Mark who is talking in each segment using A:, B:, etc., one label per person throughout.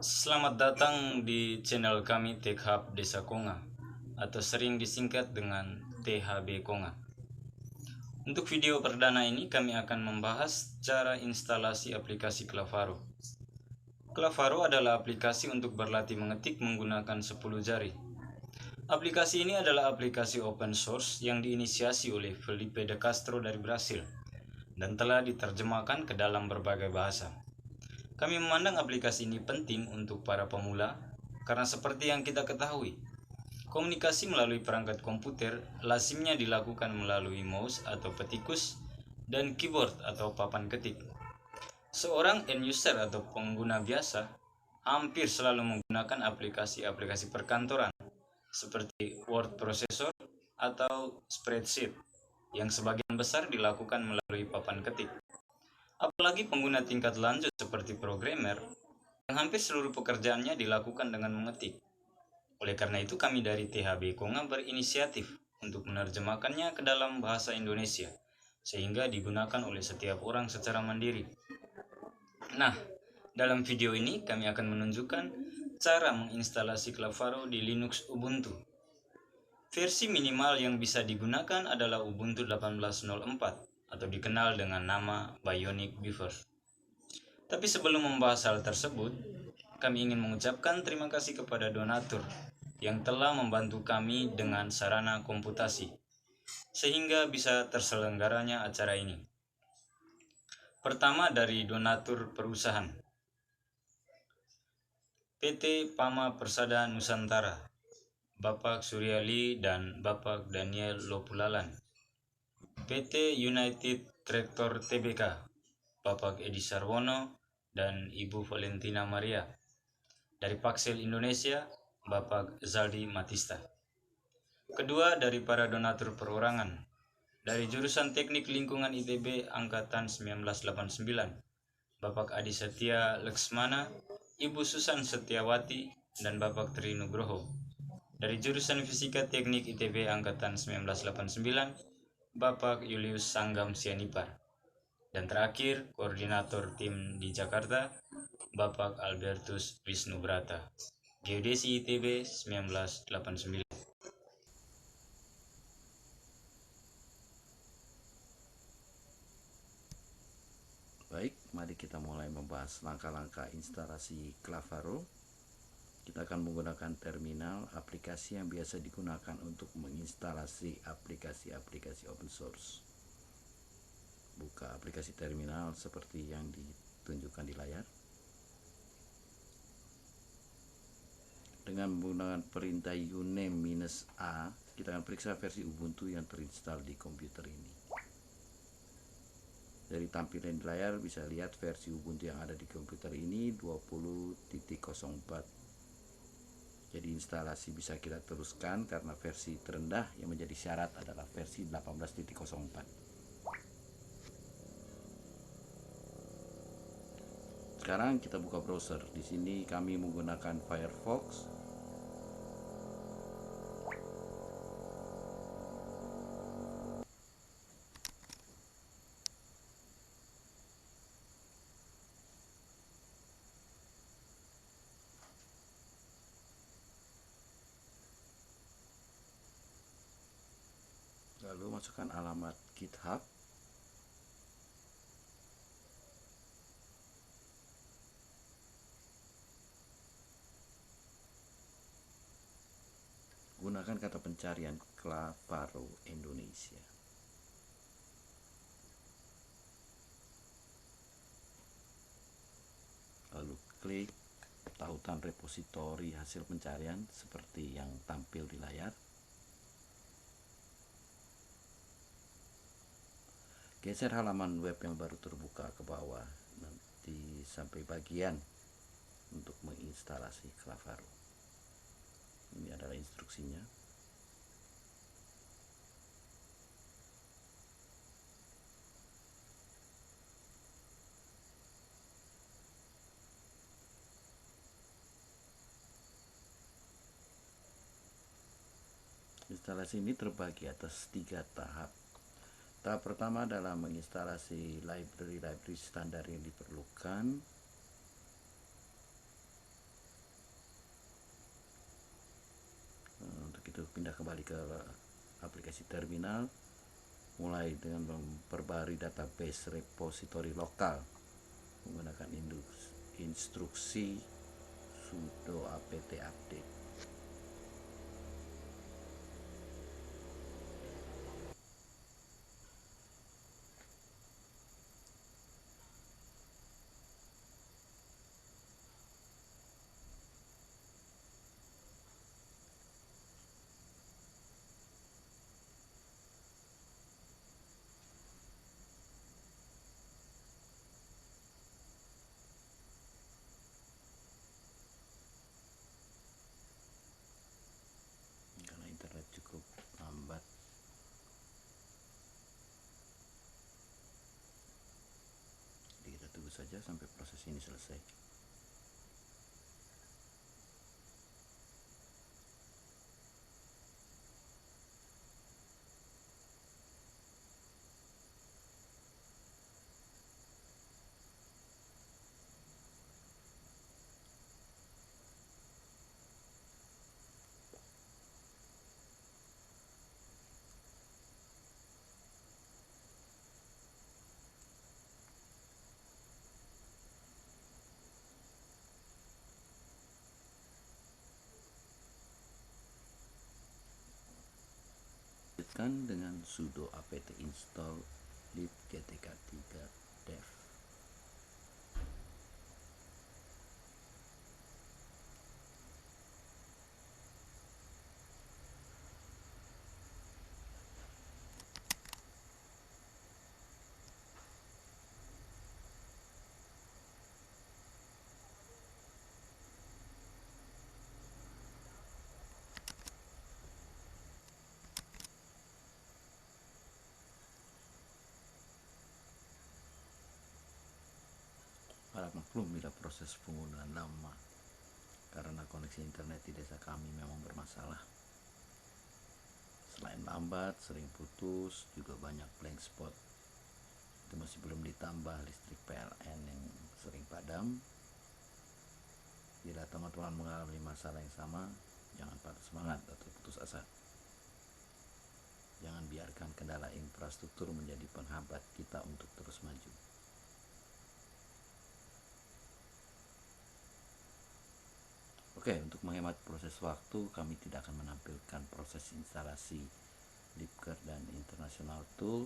A: Selamat datang di channel kami Tech Hub Desa Konga atau sering disingkat dengan THB Konga. Untuk video perdana ini kami akan membahas cara instalasi aplikasi Clavaro. Clavaro adalah aplikasi untuk berlatih mengetik menggunakan 10 jari. Aplikasi ini adalah aplikasi open source yang diinisiasi oleh Felipe de Castro dari Brasil dan telah diterjemahkan ke dalam berbagai bahasa. Kami memandang aplikasi ini penting untuk para pemula karena seperti yang kita ketahui, komunikasi melalui perangkat komputer lazimnya dilakukan melalui mouse atau petikus dan keyboard atau papan ketik. Seorang end user atau pengguna biasa hampir selalu menggunakan aplikasi-aplikasi perkantoran seperti word processor atau spreadsheet yang sebagian besar dilakukan melalui papan ketik. Apalagi pengguna tingkat lanjut seperti programmer yang hampir seluruh pekerjaannya dilakukan dengan mengetik. Oleh karena itu kami dari THB Konga berinisiatif untuk menerjemahkannya ke dalam bahasa Indonesia sehingga digunakan oleh setiap orang secara mandiri. Nah, dalam video ini kami akan menunjukkan cara menginstalasi Clavaro di Linux Ubuntu. Versi minimal yang bisa digunakan adalah Ubuntu 18.04 atau dikenal dengan nama Bionic Beaver. Tapi sebelum membahas hal tersebut, kami ingin mengucapkan terima kasih kepada donatur yang telah membantu kami dengan sarana komputasi, sehingga bisa terselenggaranya acara ini. Pertama dari donatur perusahaan, PT Pama Persada Nusantara, Bapak Suryali dan Bapak Daniel Lopulalan. PT United Tractor Tbk, Bapak Edi Sarwono dan Ibu Valentina Maria. Dari Paksel Indonesia, Bapak Zaldi Matista. Kedua dari para donatur perorangan. Dari jurusan Teknik Lingkungan ITB Angkatan 1989, Bapak Adi Setia Leksmana, Ibu Susan Setiawati, dan Bapak Tri Nugroho. Dari jurusan Fisika Teknik ITB Angkatan 1989, Bapak Julius Sanggam Sianipar. Dan terakhir, koordinator tim di Jakarta, Bapak Albertus Wisnubrata, Geodesi ITB 1989.
B: Baik, mari kita mulai membahas langkah-langkah instalasi Clavaro. Kita akan menggunakan terminal aplikasi yang biasa digunakan untuk menginstalasi aplikasi-aplikasi open source. Buka aplikasi terminal seperti yang ditunjukkan di layar. Dengan menggunakan perintah uname-a, kita akan periksa versi Ubuntu yang terinstall di komputer ini. Dari tampilan di layar bisa lihat versi Ubuntu yang ada di komputer ini 20.04. Jadi instalasi bisa kita teruskan karena versi terendah yang menjadi syarat adalah versi 18.04. Sekarang kita buka browser. Di sini kami menggunakan Firefox. Lalu masukkan alamat GitHub. Gunakan kata pencarian Clavaro Indonesia. Lalu klik tautan repositori hasil pencarian seperti yang tampil di layar. Geser halaman web yang baru terbuka ke bawah nanti sampai bagian untuk menginstalasi Clavaro. Ini adalah instruksinya. Instalasi ini terbagi atas 3 tahap. Tahap pertama adalah menginstalasi library standar yang diperlukan. Untuk itu pindah kembali ke aplikasi terminal, mulai dengan memperbarui database repository lokal menggunakan instruksi sudo apt update. Karena internet cukup lambat, jadi kita tunggu saja sampai proses ini selesai. Lanjutkan dengan sudo apt install libgtk3dev. Harap maklum bila proses penggunaan lama karena koneksi internet di desa kami memang bermasalah. Selain lambat, sering putus, juga banyak blank spot. Itu masih belum ditambah listrik PLN yang sering padam. Bila teman-teman mengalami masalah yang sama, jangan patah semangat atau putus asa. Jangan biarkan kendala infrastruktur menjadi penghambat kita untuk terus maju. Oke, untuk menghemat proses waktu, kami tidak akan menampilkan proses instalasi libker dan international tool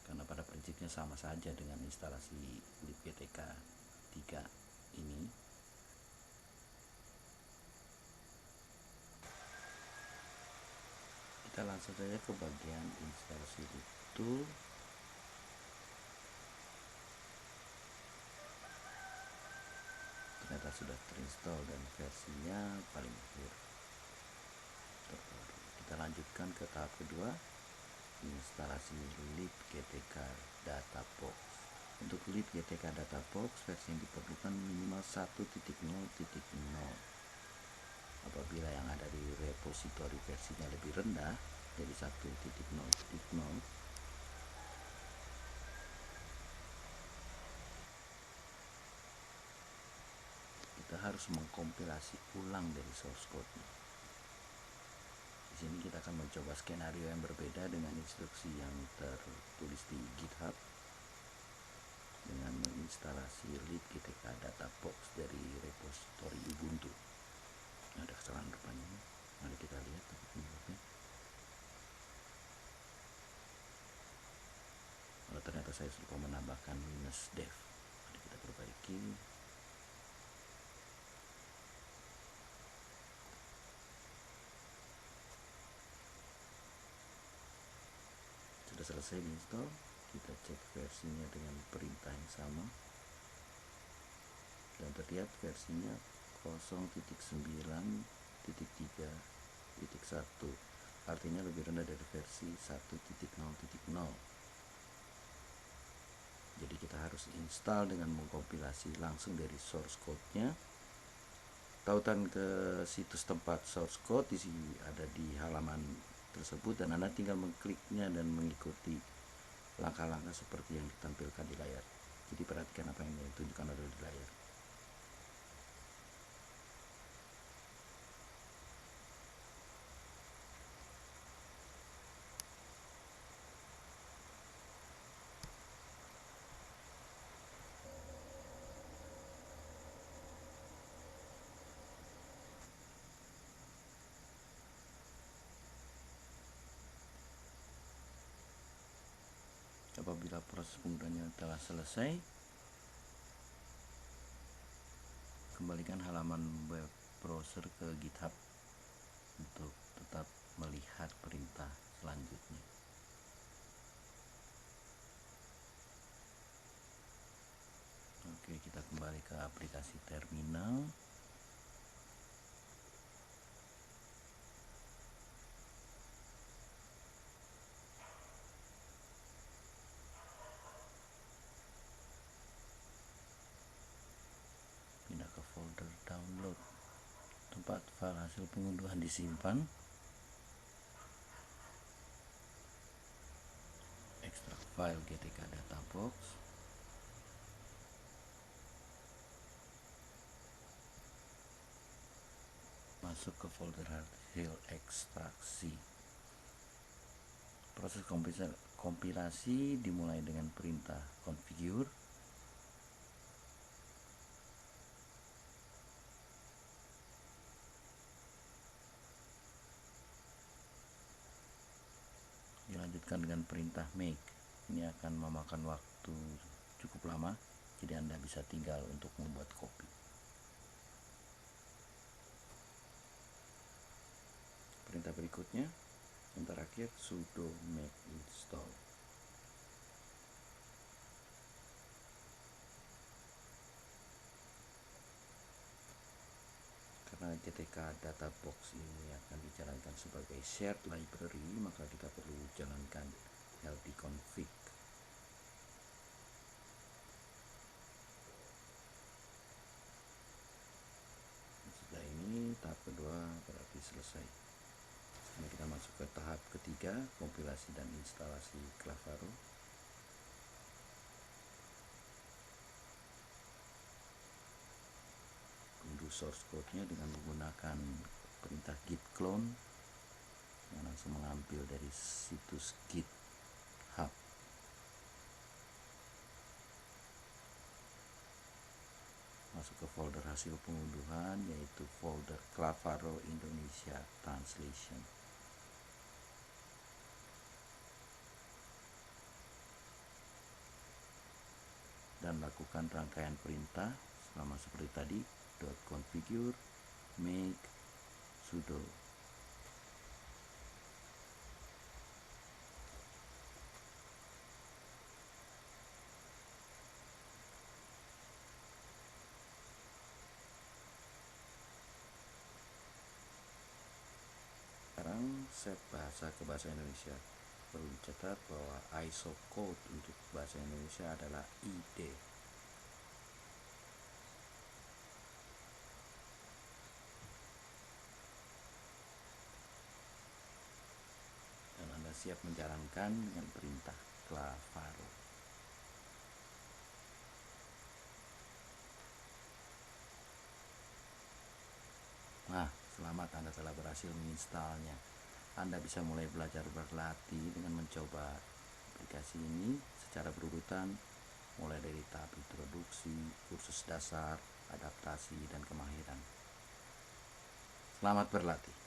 B: karena pada prinsipnya sama saja dengan instalasi libgtk 3 ini. Kita langsung saja ke bagian instalasi lib tool. Ternyata sudah terinstall dan versinya paling akhir terbaru. Kita lanjutkan ke tahap kedua, instalasi libgtk databox. Untuk libgtk databox, versi yang diperlukan minimal 1.0.0. Apabila yang ada di repository versinya lebih rendah, jadi 1.0.0, kita harus mengkompilasi ulang dari source code-nya. Di sini kita akan mencoba skenario yang berbeda dengan instruksi yang tertulis di GitHub dengan menginstalasi libgtk databox dari repository Ubuntu. Ada kesalahan rupanya. Mari kita lihat penyebabnya. Ternyata saya lupa menambahkan -dev. Mari kita perbaiki. Sudah selesai install. Kita cek versinya dengan perintah yang sama, dan terlihat versinya 0.9.3.1, artinya lebih rendah dari versi 1.0.0. Jadi kita harus install dengan mengkompilasi langsung dari source code-nya. Tautan ke situs tempat source code di sini ada di halaman tersebut, dan Anda tinggal mengkliknya dan mengikuti langkah-langkah seperti yang ditampilkan di layar. Jadi perhatikan apa yang ditunjukkan ada di layar. Apabila proses penggunaannya telah selesai, kembalikan halaman web browser ke GitHub untuk tetap melihat perintah selanjutnya. Oke, kita kembali ke aplikasi terminal. Pindah ke folder download, tempat file hasil pengunduhan disimpan. Ekstrak file GTK data box. Masuk ke folder hasil ekstraksi. Proses kompilasi dimulai dengan perintah configure. Dilanjutkan dengan perintah make. Ini akan memakan waktu cukup lama, jadi Anda bisa tinggal untuk membuat kopi. Perintah berikutnya, yang terakhir, sudo make install. Karena GTK data box ini akan dijalankan sebagai shared library, maka kita perlu jalankan LD config. Setelah ini tahap kedua berarti selesai. Sekarang kita masuk ke tahap ketiga, kompilasi dan instalasi Clavaro. Unduh source code-nya dengan menggunakan perintah git clone yang langsung mengambil dari situs GitHub. Masuk ke folder hasil pengunduhan, yaitu folder Clavaro Indonesia Translation. Dan lakukan rangkaian perintah sama seperti tadi, .configure, make, sudo. Sekarang set bahasa ke bahasa Indonesia. Perlu dicatat bahwa ISO code untuk bahasa Indonesia adalah ID. Dan Anda siap menjalankan dengan perintah Clavaro. Nah, selamat, Anda telah berhasil menginstalnya. Anda bisa mulai belajar berlatih dengan mencoba aplikasi ini secara berurutan, mulai dari tahap introduksi, kursus dasar, adaptasi, dan kemahiran. Selamat berlatih.